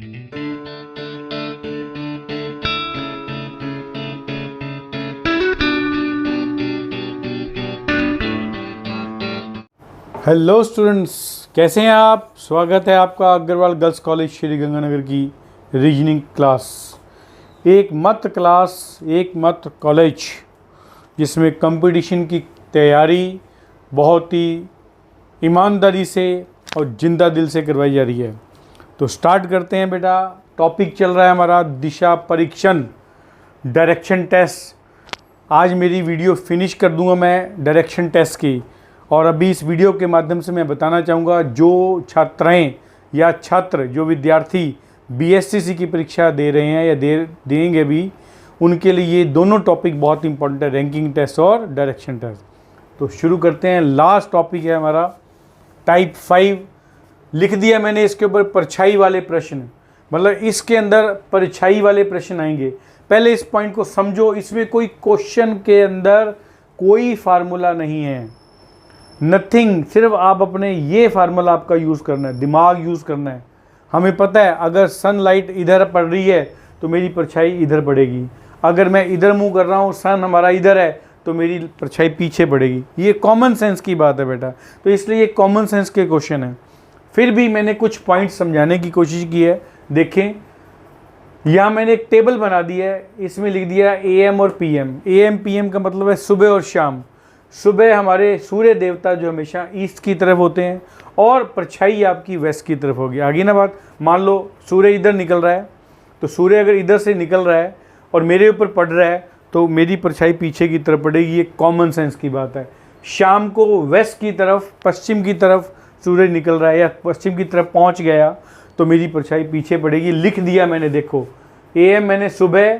Hello students, कैसे हैं आप। स्वागत है आपका अग्रवाल गर्ल्स कॉलेज श्री गंगानगर की रीजनिंग क्लास। एक मत क्लास, एक मत कॉलेज जिसमें कंपटीशन की तैयारी बहुत ही ईमानदारी से और जिंदा दिल से करवाई जा रही है। तो स्टार्ट करते हैं बेटा। टॉपिक चल रहा है हमारा दिशा परीक्षण, डायरेक्शन टेस्ट। आज मेरी वीडियो फिनिश कर दूंगा मैं डायरेक्शन टेस्ट की। और अभी इस वीडियो के माध्यम से मैं बताना चाहूँगा जो छात्राएं या छात्र जो विद्यार्थी बीएससीसी की परीक्षा दे रहे हैं या देंगे भी, उनके लिए ये दोनों टॉपिक बहुत इंपॉर्टेंट है, रैंकिंग टेस्ट और डायरेक्शन टेस्ट। तो शुरू करते हैं। लास्ट टॉपिक है हमारा टाइप 5। लिख दिया मैंने इसके ऊपर परछाई वाले प्रश्न, मतलब इसके अंदर परछाई वाले प्रश्न आएंगे। पहले इस पॉइंट को समझो, इसमें कोई क्वेश्चन के अंदर कोई फार्मूला नहीं है, नथिंग। सिर्फ आप अपने ये फार्मूला आपका यूज़ करना है, दिमाग यूज़ करना है। हमें पता है अगर सनलाइट इधर पड़ रही है तो मेरी परछाई इधर पड़ेगी, अगर मैं इधर मुंह कर रहा हूँ, सन हमारा इधर है तो मेरी परछाई पीछे पड़ेगी। ये कॉमन सेंस की बात है बेटा, तो इसलिए ये कॉमन सेंस के क्वेश्चन है। फिर भी मैंने कुछ पॉइंट समझाने की कोशिश की है। देखें, यहाँ मैंने एक टेबल बना दी है, इसमें लिख दिया AM और PM। AM PM का मतलब है सुबह और शाम। सुबह हमारे सूर्य देवता जो हमेशा ईस्ट की तरफ होते हैं और परछाई आपकी वेस्ट की तरफ होगी। आगे ना बात, मान लो सूर्य इधर निकल रहा है, तो सूर्य अगर इधर से निकल रहा है और मेरे ऊपर पड़ रहा है तो मेरी परछाई पीछे की तरफ पड़ेगी। ये कॉमन सेंस की बात है। शाम को वेस्ट की तरफ, पश्चिम की तरफ सूर्य निकल रहा है या पश्चिम की तरफ पहुँच गया तो मेरी परछाई पीछे पड़ेगी। लिख दिया मैंने, देखो AM मैंने सुबह,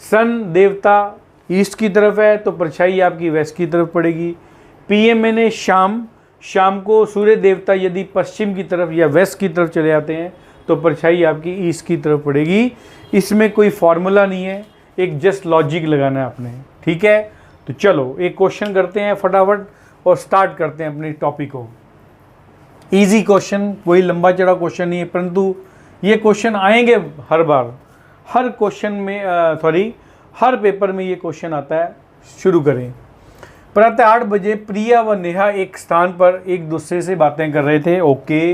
सन देवता ईस्ट की तरफ है तो परछाई आपकी वेस्ट की तरफ पड़ेगी। PM मैंने शाम, शाम को सूर्य देवता यदि पश्चिम की तरफ या वेस्ट की तरफ चले जाते हैं तो परछाई आपकी ईस्ट की तरफ पड़ेगी। इसमें कोई फार्मूला नहीं है, एक जस्ट लॉजिक लगाना है आपने, ठीक है। तो चलो एक क्वेश्चन करते हैं फटाफट और स्टार्ट करते हैं अपने टॉपिक को। ईजी क्वेश्चन, कोई लंबा चढ़ा क्वेश्चन नहीं है, परंतु ये क्वेश्चन आएंगे हर बार, हर क्वेश्चन में हर पेपर में ये क्वेश्चन आता है। शुरू करें। प्रातः 8 बजे प्रिया व नेहा एक स्थान पर एक दूसरे से बातें कर रहे थे। ओके,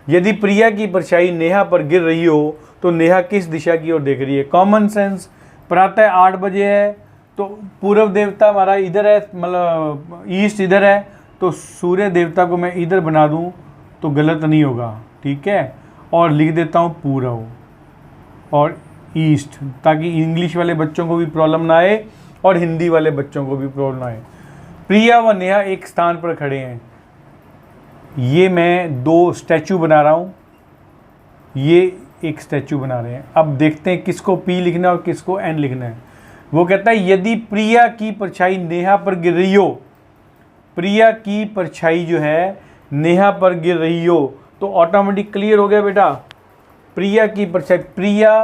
यदि प्रिया की परछाई नेहा पर गिर रही हो तो नेहा किस दिशा की ओर देख रही है। कॉमन सेंस, प्रातः 8 बजे है तो पूर्व देवता हमारा इधर है, मतलब ईस्ट इधर है, तो सूर्य देवता को मैं इधर बना दूं तो गलत नहीं होगा, ठीक है। और लिख देता हूँ पूर्व और ईस्ट, ताकि इंग्लिश वाले बच्चों को भी प्रॉब्लम ना आए और हिंदी वाले बच्चों को भी प्रॉब्लम ना आए। प्रिया व नेहा एक स्थान पर खड़े हैं। ये मैं 2 स्टैचू बना रहा हूँ, ये एक स्टैचू बना रहे हैं। अब देखते हैं किसको P लिखना है और किसको N लिखना है। वो कहता है यदि प्रिया की परछाई नेहा पर गिर रही हो, प्रिया की परछाई जो है नेहा पर गिर रही हो तो ऑटोमेटिक क्लियर हो गया बेटा। प्रिया की परछाई, प्रिया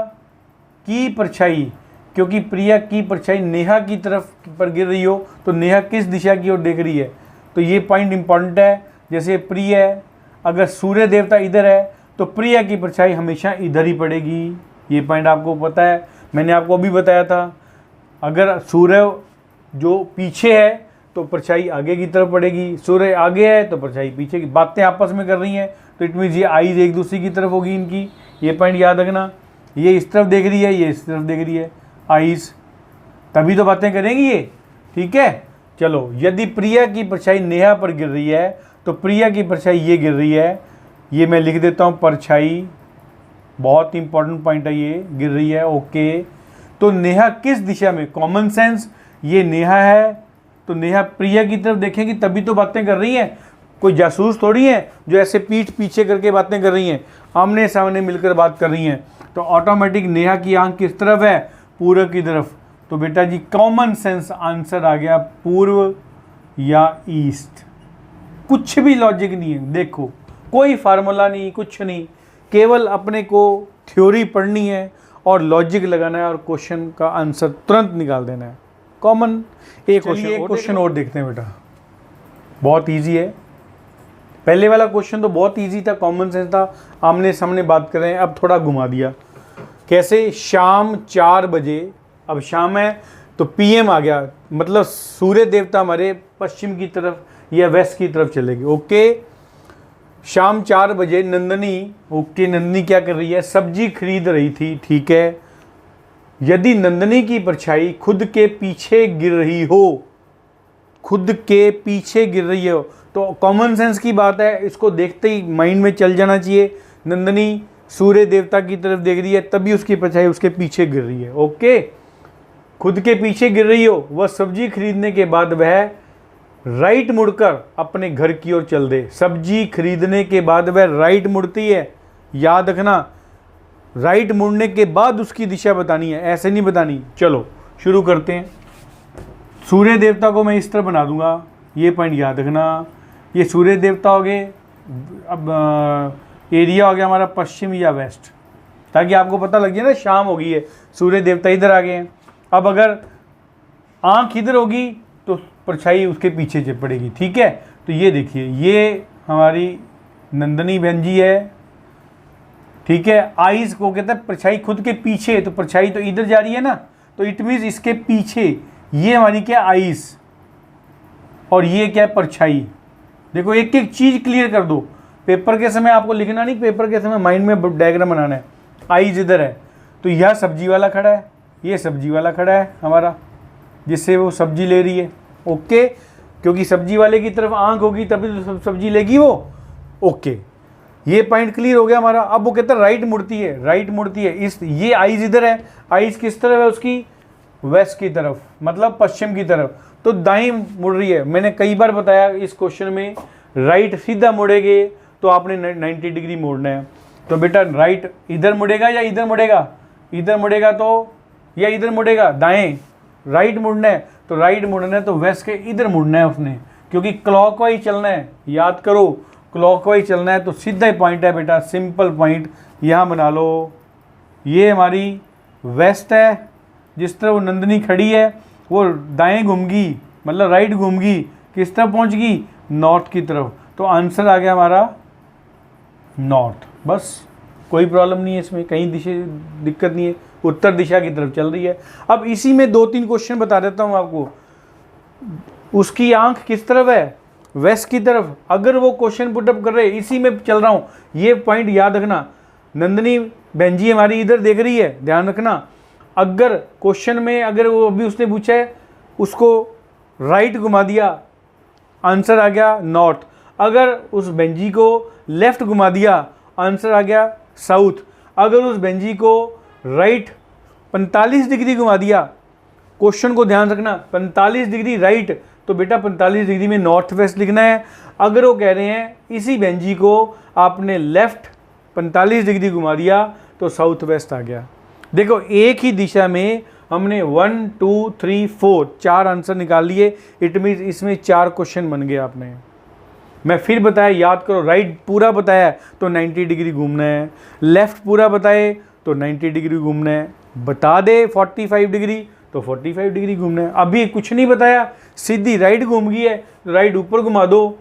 की परछाई, क्योंकि प्रिया की परछाई नेहा की तरफ पर गिर रही हो तो नेहा किस दिशा की ओर देख रही है। तो ये पॉइंट इंपॉर्टेंट है। जैसे प्रिय है, अगर सूर्य देवता इधर है तो प्रिया की परछाई हमेशा इधर ही पड़ेगी। ये पॉइंट आपको पता है, मैंने आपको अभी बताया था। अगर सूर्य जो पीछे है तो परछाई आगे की तरफ पड़ेगी, सूर्य आगे है तो परछाई पीछे की। बातें आपस में कर रही हैं तो इट मीन्स ये आईज एक दूसरे की तरफ होगी इनकी। ये पॉइंट याद रखना, ये इस तरफ देख रही है, ये इस तरफ देख रही है, आईज, तभी तो बातें करेंगी ये, ठीक है। चलो, यदि प्रिया की परछाई नेहा पर गिर रही है तो प्रिया की परछाई ये गिर रही है। ये मैं लिख देता हूँ परछाई, बहुत इंपॉर्टेंट पॉइंट है ये, गिर रही है। ओके, तो नेहा किस दिशा में, कॉमन सेंस, ये नेहा है तो नेहा प्रिया की तरफ देखेंगी तभी तो बातें कर रही हैं। कोई जासूस थोड़ी है जो ऐसे पीठ पीछे करके बातें कर रही हैं, आमने सामने मिलकर बात कर रही हैं। तो ऑटोमेटिक नेहा की आंख किस तरफ है, पूर्व की तरफ। तो बेटा जी कॉमन सेंस आंसर आ गया, पूर्व या ईस्ट। कुछ भी लॉजिक नहीं है, देखो कोई फार्मूला नहीं, कुछ नहीं, केवल अपने को थ्योरी पढ़नी है और लॉजिक लगाना है और क्वेश्चन का आंसर तुरंत निकाल देना है। कॉमन एक क्वेश्चन और देखते हैं बेटा, बहुत इजी है। पहले वाला क्वेश्चन तो बहुत इजी था, कॉमन सेंस था, आमने सामने बात कर रहे हैं। अब थोड़ा घुमा दिया। कैसे? शाम 4 बजे, अब शाम है तो पीएम आ गया, मतलब सूर्य देवता हमारे पश्चिम की तरफ या वेस्ट की तरफ चलेंगे। ओके, शाम 4 बजे नंदनी, ओके, नंदनी क्या कर रही है? सब्जी खरीद रही थी, ठीक है। यदि नंदनी की परछाई खुद के पीछे गिर रही हो, खुद के पीछे गिर रही हो, तो कॉमन सेंस की बात है, इसको देखते ही माइंड में चल जाना चाहिए। नंदनी सूर्य देवता की तरफ देख रही है, तभी उसकी परछाई उसके पीछे गिर रही है। ओके, खुद के पीछे गिर रही हो, वह सब्जी खरीदने के बाद वह राइट मुड़कर अपने घर की ओर चल दे। सब्जी खरीदने के बाद वह राइट मुड़ती है, याद रखना, राइट मुड़ने के बाद उसकी दिशा बतानी है, ऐसे नहीं बतानी। चलो शुरू करते हैं। सूर्य देवता को मैं इस तरह बना दूंगा, ये पॉइंट याद रखना। ये सूर्य देवता हो गए, अब एरिया हो गया हमारा पश्चिम या वेस्ट, ताकि आपको पता लग जाए ना शाम हो गई है, सूर्य देवता इधर आ गए हैं। अब अगर आंख इधर होगी तो परछाई उसके पीछे से पड़ेगी, ठीक है। तो ये देखिए, ये हमारी नंदनी बहन जी है, ठीक है। आइज को कहते हैं परछाई खुद के पीछे, तो परछाई तो इधर जा रही है ना, तो इट मीन्स इसके पीछे ये हमारी क्या आइज, और ये क्या है? परछाई। देखो एक एक चीज क्लियर कर दो, पेपर के समय आपको लिखना नहीं, पेपर के समय माइंड में डायग्राम बनाना है। आइज इधर है तो यह सब्जी वाला खड़ा है, ये सब्जी वाला खड़ा है हमारा, जिससे वो सब्जी ले रही है। ओके, क्योंकि सब्जी वाले की तरफ आंख होगी तभी तो सब्जी लेगी वो। ओके, ये पॉइंट क्लियर हो गया हमारा। अब वो कहता है राइट मुड़ती है, राइट मुड़ती है, इस ये आइज इधर है, आइज किस तरफ है उसकी? वेस्ट की तरफ, मतलब पश्चिम की तरफ, तो दाएं मुड़ रही है। मैंने कई बार बताया इस क्वेश्चन में, राइट सीधा मुड़ेगे तो आपने 90 डिग्री मोड़ना है। तो बेटा राइट इधर मुड़ेगा या इधर मुड़ेगा? इधर मुड़ेगा तो, या इधर मुड़ेगा? दाएं, राइट मुड़ना है तो राइट मुड़ना है तो वेस्ट के इधर मुड़ना है उसने, क्योंकि क्लॉकवाइज चलना है। याद करो, क्लॉकवाइज चलना है, तो सीधा ही पॉइंट है बेटा, सिंपल पॉइंट यहाँ बना लो। ये हमारी वेस्ट है, जिस तरह वो नंदनी खड़ी है वो दाएं घूमगी, मतलब राइट घूमगी, किस तरफ पहुँचगी? नॉर्थ की तरफ। तो आंसर आ गया हमारा नॉर्थ। बस, कोई प्रॉब्लम नहीं है इसमें, कहीं दिक्कत नहीं है, उत्तर दिशा की तरफ चल रही है। अब इसी में 2-3 क्वेश्चन बता देता हूँ आपको। उसकी आंख किस तरफ है? वेस्ट की तरफ। अगर वो क्वेश्चन पुटअप कर रहे, इसी में चल रहा हूँ, ये पॉइंट याद रखना। नंदनी बहन जी हमारी इधर देख रही है, ध्यान रखना। अगर क्वेश्चन में, अगर वो अभी उसने पूछा है, उसको राइट घुमा दिया, आंसर आ गया नॉर्थ। अगर उस बहन जी को लेफ्ट घुमा दिया, आंसर आ गया साउथ। अगर उस बहन जी को राइट 45 डिग्री घुमा दिया, क्वेश्चन को ध्यान रखना, 45 डिग्री राइट, तो बेटा 45 डिग्री में नॉर्थ वेस्ट लिखना है। अगर वो कह रहे हैं इसी बहन जी को आपने लेफ्ट 45 डिग्री घुमा दिया, तो साउथ वेस्ट आ गया। देखो एक ही दिशा में हमने 1 2 3 4 4 आंसर निकाल लिए। इट मीन्स इसमें 4 क्वेश्चन बन गए आपने। मैं फिर बताया, याद करो, राइट पूरा बताया तो 90 डिग्री घूमना है, लेफ्ट पूरा बताए तो 90 डिग्री घूमना है, बता दे 45 डिग्री तो 45 डिग्री घूमना है। अभी कुछ नहीं बताया, सीधी राइट घूम गई है, राइट ऊपर घुमा दो,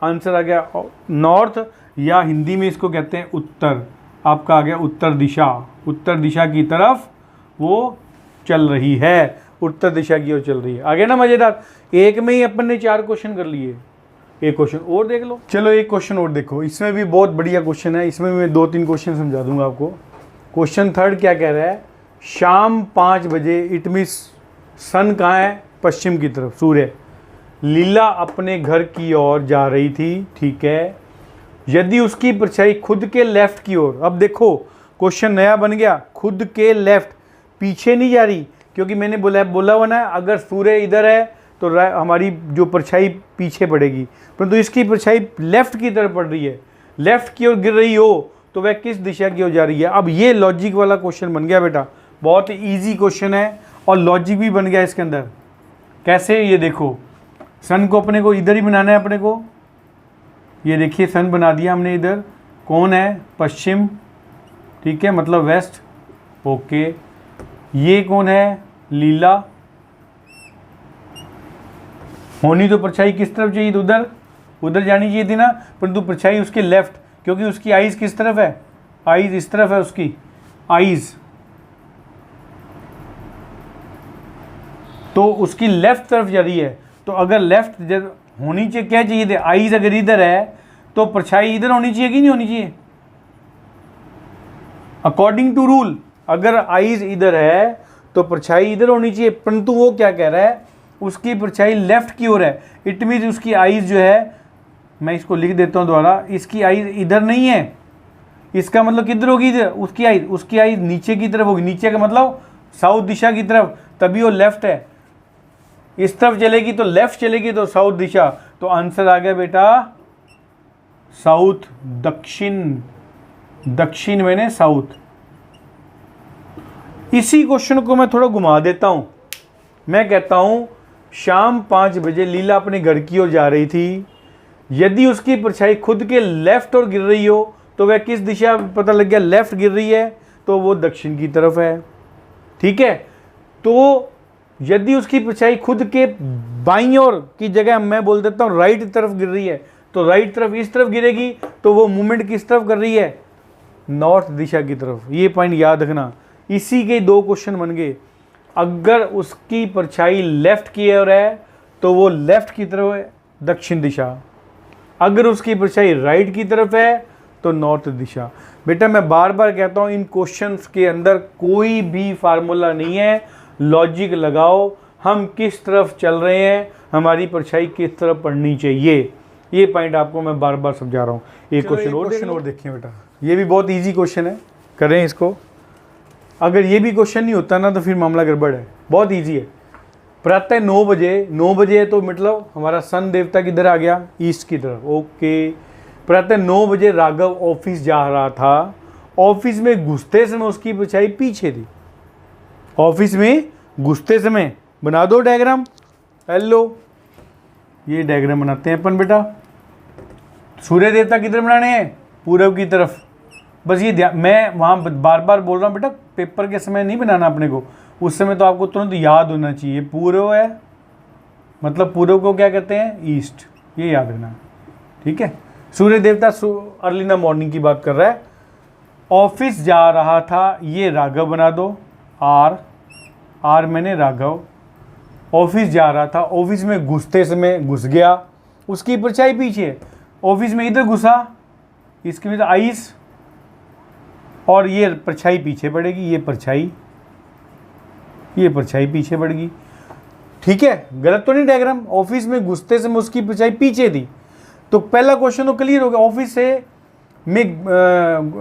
आंसर आ गया नॉर्थ, या हिंदी में इसको कहते हैं उत्तर। आपका आ गया उत्तर दिशा। उत्तर दिशा की तरफ वो चल रही है, उत्तर दिशा की ओर चल रही है। आगे ना मज़ेदार, एक में ही अपन ने 4 क्वेश्चन कर लिए। एक क्वेश्चन और देख लो। चलो एक क्वेश्चन और देखो, इसमें भी बहुत बढ़िया क्वेश्चन है, इसमें मैं 2-3 क्वेश्चन समझा दूंगा आपको। क्वेश्चन 3 क्या कह रहा है? शाम 5 बजे, इट मीन्स सन कहाँ है? पश्चिम की तरफ, सूर्य। लीला अपने घर की ओर जा रही थी, ठीक है। यदि उसकी परछाई खुद के लेफ्ट की ओर, अब देखो क्वेश्चन नया बन गया, खुद के लेफ्ट, पीछे नहीं जा रही, क्योंकि मैंने बोला हुआ ना, अगर सूर्य इधर है तो हमारी जो परछाई पीछे पड़ेगी, परंतु इसकी परछाई लेफ्ट की तरफ पड़ रही है, लेफ्ट की ओर गिर रही हो, तो वह किस दिशा की ओर जा रही है? अब ये लॉजिक वाला क्वेश्चन बन गया बेटा, बहुत इजी क्वेश्चन है और लॉजिक भी बन गया इसके अंदर। कैसे? ये देखो, सन को अपने को इधर ही बनाना है अपने को। ये देखिए सन बना दिया हमने इधर, कौन है? पश्चिम, ठीक है, मतलब वेस्ट। ओके, ये कौन है? लीला। होनी तो परछाई किस तरफ चाहिए? उधर। उधर जानी चाहिए थी ना, परंतु परछाई उसके लेफ्ट, क्योंकि उसकी आइज किस तरफ है, आइज इस तरफ है उसकी आइज, तो उसकी लेफ्ट तरफ जा रही है। तो अगर लेफ्ट होनी चाहिए, क्या चाहिए थे, आइज अगर इधर है तो परछाई इधर होनी चाहिए कि नहीं होनी चाहिए, अकॉर्डिंग टू रूल। अगर आइज इधर है तो परछाई इधर होनी चाहिए, परंतु वो क्या कह रहा है, उसकी परछाई लेफ्ट की ओर है। इट मीन्स उसकी आइज जो है, मैं इसको लिख देता हूं दोबारा, इसकी आइज इधर नहीं है, इसका मतलब किधर होगी, इधर उसकी आइज नीचे की तरफ होगी। नीचे का मतलब साउथ दिशा की तरफ, तभी वो लेफ्ट है। इस तरफ चलेगी तो लेफ्ट चलेगी तो साउथ दिशा। तो आंसर आ गया बेटा साउथ, दक्षिण, दक्षिण मैंने साउथ। इसी क्वेश्चन को मैं थोड़ा घुमा देता हूं। मैं कहता हूं शाम 5 बजे लीला अपने घर की ओर जा रही थी, यदि उसकी परछाई खुद के लेफ्ट और गिर रही हो तो वह किस दिशा, पता लग गया लेफ्ट गिर रही है तो वो दक्षिण की तरफ है। ठीक है, तो यदि उसकी परछाई खुद के बाईं ओर की जगह मैं बोल देता हूं राइट तरफ गिर रही है, तो राइट तरफ इस तरफ गिरेगी, तो वो मूवमेंट किस तरफ कर रही है, नॉर्थ दिशा की तरफ। ये पॉइंट याद रखना। इसी के 2 क्वेश्चन बन गए। अगर उसकी परछाई लेफ्ट की ओर है तो वो लेफ्ट की तरफ है, दक्षिण दिशा। अगर उसकी परछाई राइट की तरफ है तो नॉर्थ दिशा। बेटा मैं बार बार कहता हूं इन क्वेश्चंस के अंदर कोई भी फार्मूला नहीं है, लॉजिक लगाओ, हम किस तरफ चल रहे हैं, हमारी परछाई किस तरफ पड़नी चाहिए, ये पॉइंट आपको मैं बार बार समझा रहा हूँ। एक क्वेश्चन और देखिए बेटा, ये भी बहुत इजी क्वेश्चन है, करें इसको। अगर ये भी क्वेश्चन नहीं होता ना तो फिर मामला गड़बड़ है। बहुत इजी है। प्रातः 9 बजे, 9 बजे तो मतलब हमारा सन देवता किधर आ गया, ईस्ट की तरफ। ओके, प्रातः 9 बजे राघव ऑफिस जा रहा था। ऑफिस में घुसते समय उसकी परछाई पीछे थी। ऑफिस में घुसते समय, बना दो डायग्राम। हेलो, ये डायग्राम बनाते हैं अपन बेटा। सूर्य देवता किधर बनाने हैं, पूर्व की तरफ। बस ये ध्यान, मैं वहाँ बार बार बोल रहा हूँ बेटा, पेपर के समय नहीं बनाना अपने को, उस समय तो आपको तुरंत याद होना चाहिए। पूर्व है मतलब पूर्व को क्या कहते हैं, ईस्ट, ये याद रखना। ठीक है, सूर्य देवता अर्ली इन द मॉर्निंग की बात कर रहा है। ऑफिस जा रहा था, ये राघव बना दो, आर मैंने राघव। ऑफिस जा रहा था, ऑफिस में घुसते समय घुस गया, उसकी परछाई पीछे। ऑफिस में इधर घुसा, इसके में आइस, और ये परछाई पीछे पड़ेगी, ये परछाई पीछे पड़ेगी। ठीक है, गलत तो नहीं डायग्राम। ऑफिस में घुसते समय उसकी परछाई पीछे थी, तो पहला क्वेश्चन तो क्लियर हो गया। ऑफिस से में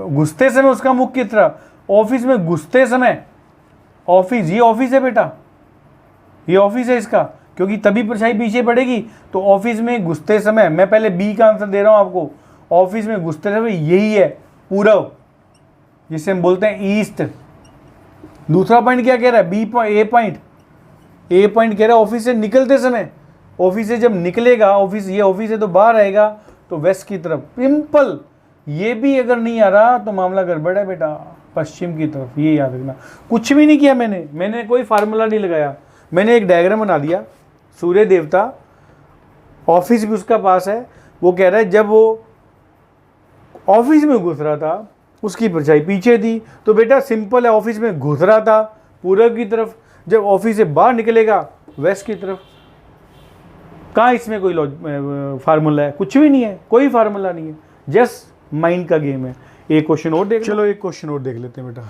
घुसते समय उसका मुख किस तरफ, ऑफिस में घुसते समय, ऑफिस, ये ऑफिस है बेटा, ये ऑफिस है इसका, क्योंकि तभी परछाई पीछे पड़ेगी। तो ऑफिस में घुसते समय, मैं पहले बी का आंसर दे रहा हूं आपको, ऑफिस में घुसते समय यही है पूर्व, जिसे हम बोलते हैं ईस्ट। दूसरा पॉइंट क्या कह रहा है, ए पॉइंट कह रहा है ऑफिस से निकलते समय, ऑफिस से जब निकलेगा, ऑफिस, ये ऑफिस है तो बाहर आएगा तो वेस्ट की तरफ। सिंपल। ये भी अगर नहीं आ रहा तो मामला गड़बड़ है बेटा, पश्चिम की तरफ, ये याद रखना। कुछ भी नहीं किया मैंने कोई फार्मूला नहीं लगाया, मैंने एक डायग्राम बना दिया। सूर्य देवता, ऑफिस भी उसका पास है, वो कह रहा है जब वो ऑफिस में घुस रहा था उसकी परछाई पीछे थी। तो बेटा सिंपल है, ऑफिस में घुस रहा था पूर्व की तरफ, जब ऑफिस से बाहर निकलेगा वेस्ट की तरफ। कहाँ इसमें कोई फार्मूला है, कुछ भी नहीं है, कोई फार्मूला नहीं है, जस्ट माइंड का गेम है। एक क्वेश्चन और देख, चलो एक क्वेश्चन और देख लेते हैं बेटा।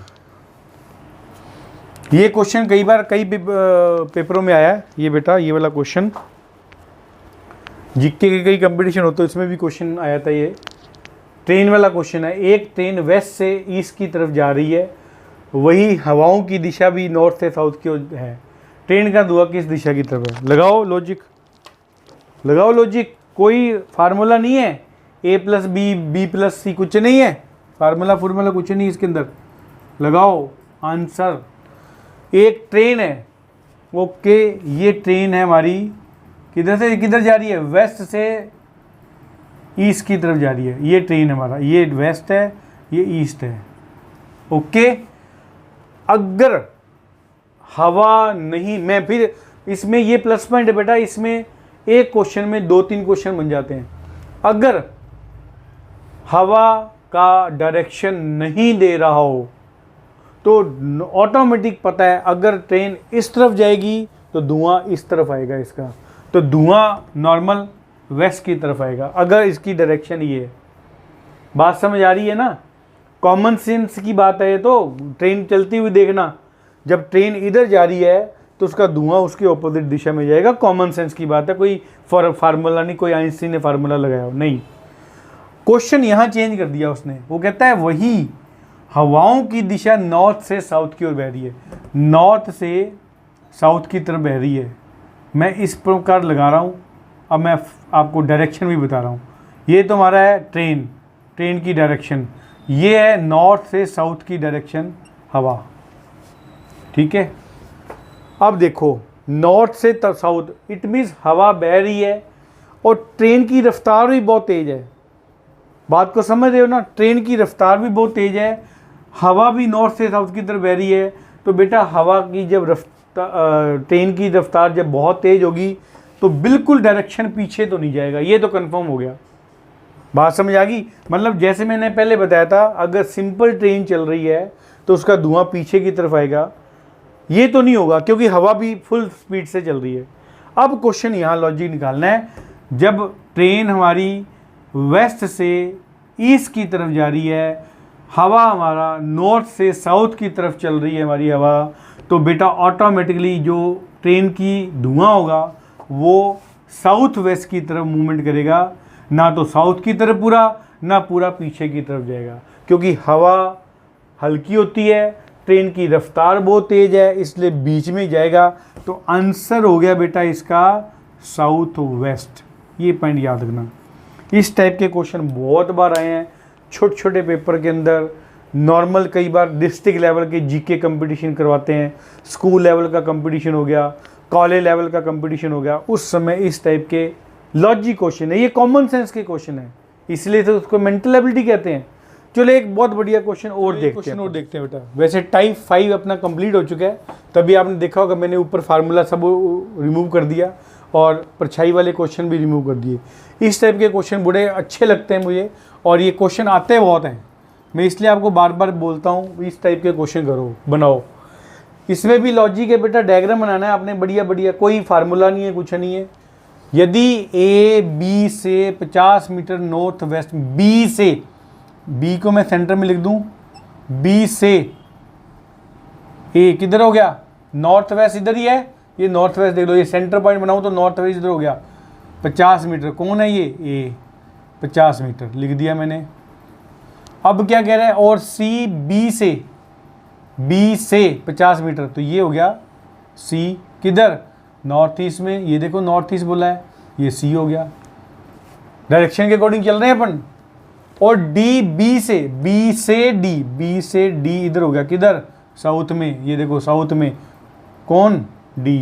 ये क्वेश्चन कई बार कई पेपरों में आया है ये बेटा, ये वाला क्वेश्चन जीके के कई कंपटीशन होते हैं, उसमें भी क्वेश्चन आया था। ये ट्रेन वाला क्वेश्चन है। एक ट्रेन वेस्ट से ईस्ट की तरफ जा रही है, वही हवाओं की दिशा भी नॉर्थ से साउथ की ओर है। ट्रेन का धुआं किस दिशा की तरफ है, लगाओ लॉजिक, लगाओ लॉजिक। कोई फार्मूला नहीं है, A+B, B+C कुछ नहीं है, फार्मूला कुछ नहीं इसके अंदर, लगाओ आंसर। एक ट्रेन है, ओके, ये ट्रेन है हमारी, किधर से किधर जा रही है, वेस्ट से ईस्ट की तरफ जा रही है। ये ट्रेन हमारा, ये वेस्ट है, ये ईस्ट है, ओके। अगर हवा नहीं, मैं फिर इसमें ये प्लस पॉइंट है बेटा, इसमें एक क्वेश्चन में 2-3 क्वेश्चन बन जाते हैं। अगर हवा का डायरेक्शन नहीं दे रहा हो तो ऑटोमेटिक पता है अगर ट्रेन इस तरफ जाएगी तो धुआं इस तरफ आएगा इसका, तो धुआं नॉर्मल वेस्ट की तरफ आएगा अगर इसकी डायरेक्शन ये है। बात समझ आ रही है ना? कॉमन सेंस की बात है। तो ट्रेन चलती हुई देखना, जब ट्रेन इधर जा रही है तो उसका धुआं उसके ऑपोजिट दिशा में जाएगा। कॉमन सेंस की बात है, कोई फार्मूला नहीं, कोई आइंस्टीन ने फार्मूला लगाया हो नहीं। क्वेश्चन यहाँ चेंज कर दिया उसने, वो कहता है वही हवाओं की दिशा नॉर्थ से साउथ की ओर बह रही है, नॉर्थ से साउथ की तरफ बह रही है। मैं इस प्रकार लगा रहा हूँ, अब मैं आपको डायरेक्शन भी बता रहा हूँ। ये तो हमारा है ट्रेन की डायरेक्शन, ये है नॉर्थ से साउथ की डायरेक्शन हवा, ठीक है। अब देखो नॉर्थ से साउथ, इट मीन्स हवा बह रही है और ट्रेन की रफ्तार भी बहुत तेज़ है। बात को समझ रहे हो ना? ट्रेन की रफ्तार भी बहुत तेज़ है, हवा भी नॉर्थ से साउथ की तरफ बह रही है। तो बेटा हवा की जब ट्रेन की रफ्तार जब बहुत तेज़ होगी तो बिल्कुल डायरेक्शन पीछे तो नहीं जाएगा, ये तो कंफर्म हो गया। बात समझ आ गई? मतलब जैसे मैंने पहले बताया था, अगर सिंपल ट्रेन चल रही है तो उसका धुआं पीछे की तरफ आएगा, ये तो नहीं होगा क्योंकि हवा भी फुल स्पीड से चल रही है। अब क्वेश्चन यहाँ लॉजिक निकालना है, जब ट्रेन हमारी वेस्ट से ईस्ट की तरफ जा रही है, हवा हमारा नॉर्थ से साउथ की तरफ चल रही है हमारी हवा, तो बेटा ऑटोमेटिकली जो ट्रेन की धुआं होगा वो साउथ वेस्ट की तरफ मूवमेंट करेगा, ना तो साउथ की तरफ पूरा, ना पूरा पीछे की तरफ जाएगा, क्योंकि हवा हल्की होती है, ट्रेन की रफ्तार बहुत तेज़ है, इसलिए बीच में जाएगा। तो आंसर हो गया बेटा इसका साउथ वेस्ट। ये पॉइंट याद रखना। इस टाइप के क्वेश्चन बहुत बार आए हैं छोटे छोटे पेपर के अंदर। नॉर्मल कई बार डिस्ट्रिक्ट लेवल के जीके कंपटीशन करवाते हैं, स्कूल लेवल का कंपटीशन हो गया, कॉलेज लेवल का कंपटीशन हो गया, उस समय इस टाइप के लॉजिक क्वेश्चन है, ये कॉमन सेंस के क्वेश्चन है, इसलिए तो उसको मेंटल एबिलिटी कहते हैं। चलो एक बहुत बढ़िया क्वेश्चन और देखते हैं बेटा। वैसे टाइप 5 अपना कंप्लीट हो चुका है, तभी आपने देखा होगा मैंने ऊपर फार्मूला सब रिमूव कर दिया और परछाई वाले क्वेश्चन भी रिमूव कर दिए। इस टाइप के क्वेश्चन बड़े अच्छे लगते हैं मुझे, और ये क्वेश्चन आते बहुत हैं, मैं इसलिए आपको बार बार बोलता हूँ इस टाइप के क्वेश्चन करो, बनाओ। इसमें भी लॉजिक है बेटा, डायग्राम बनाना है आपने बढ़िया बढ़िया, कोई फार्मूला नहीं है, कुछ नहीं है। यदि ए बी से 50 मीटर नॉर्थ वेस्ट, बी से, बी को मैं सेंटर में लिख दूं, बी से ए किधर हो गया, नॉर्थ वेस्ट इधर ही है, ये नॉर्थ वेस्ट देख लो, ये सेंटर पॉइंट बनाऊं तो नॉर्थ वेस्ट इधर हो गया। 50 मीटर कौन है ये, ए 50 मीटर लिख दिया मैंने। अब क्या कह रहा है, और सी बी से 50 मीटर, तो ये हो गया सी किधर, नॉर्थ ईस्ट में, ये देखो नॉर्थ ईस्ट बोला है, ये सी हो गया। डायरेक्शन के अकॉर्डिंग चल रहे हैं अपन। और डी बी से डी इधर हो गया किधर, साउथ में, ये देखो साउथ में कौन, डी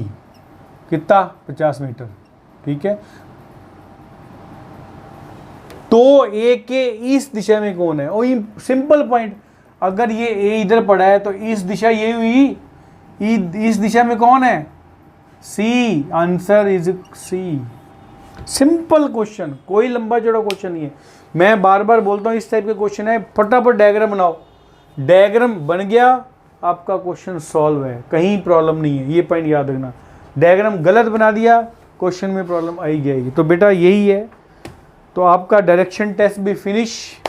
कितना 50 मीटर, ठीक है। तो ए के इस दिशा में कौन है, वही सिंपल पॉइंट, अगर ये ए इधर पड़ा है तो इस दिशा ये हुई, इस दिशा में कौन है, C, answer is C. Simple question, कोई लंबा चौड़ा क्वेश्चन नहीं है। मैं बार बार बोलता हूँ इस टाइप के क्वेश्चन है, फटाफट डायग्राम बनाओ, डायग्राम बन गया आपका क्वेश्चन सॉल्व है, कहीं प्रॉब्लम नहीं है, ये पॉइंट याद रखना। डायग्राम गलत बना दिया क्वेश्चन में प्रॉब्लम आई जाएगी। तो बेटा यही है, तो आपका डायरेक्शन टेस्ट भी फिनिश,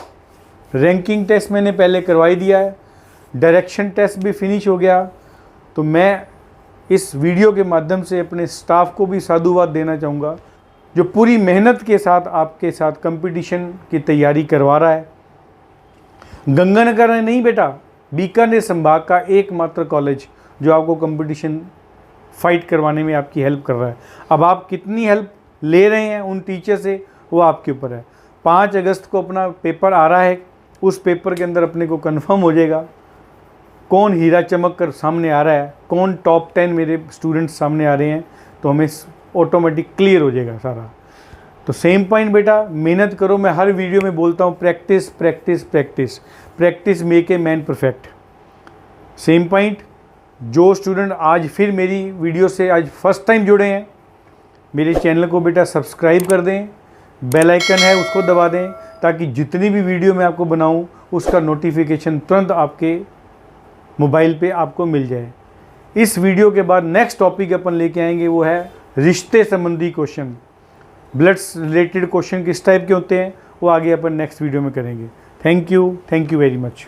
रैंकिंग टेस्ट मैंने पहले करवाई दिया है, डायरेक्शन टेस्ट भी फिनिश हो गया। तो मैं इस वीडियो के माध्यम से अपने स्टाफ को भी साधुवाद देना चाहूँगा, जो पूरी मेहनत के साथ आपके साथ कंपटीशन की तैयारी करवा रहा है। गंगानगर में नहीं बेटा, बीकानेर संभाग का एकमात्र कॉलेज जो आपको कंपटीशन फाइट करवाने में आपकी हेल्प कर रहा है। अब आप कितनी हेल्प ले रहे हैं उन टीचर से, वो आपके ऊपर है। 5 अगस्त को अपना पेपर आ रहा है, उस पेपर के अंदर अपने को कंफर्म हो जाएगा कौन हीरा चमक कर सामने आ रहा है, कौन टॉप 10 मेरे स्टूडेंट्स सामने आ रहे हैं, तो हमें ऑटोमेटिक क्लियर हो जाएगा सारा। तो सेम पॉइंट बेटा, मेहनत करो, मैं हर वीडियो में बोलता हूँ practice practice practice, practice make a man perfect. Same point, जो स्टूडेंट आज फिर मेरी वीडियो से आज फर्स्ट टाइम जुड़े हैं, मेरे चैनल को बेटा सब्सक्राइब कर दें, बेल आइकन है उसको दबा दें, ताकि जितनी भी वीडियो मैं आपको बनाऊं उसका नोटिफिकेशन तुरंत आपके मोबाइल पे आपको मिल जाए। इस वीडियो के बाद नेक्स्ट टॉपिक अपन लेके आएंगे, वो है रिश्ते संबंधी क्वेश्चन। ब्लड्स रिलेटेड क्वेश्चन किस टाइप के होते हैं वो आगे अपन नेक्स्ट वीडियो में करेंगे। Thank you very much.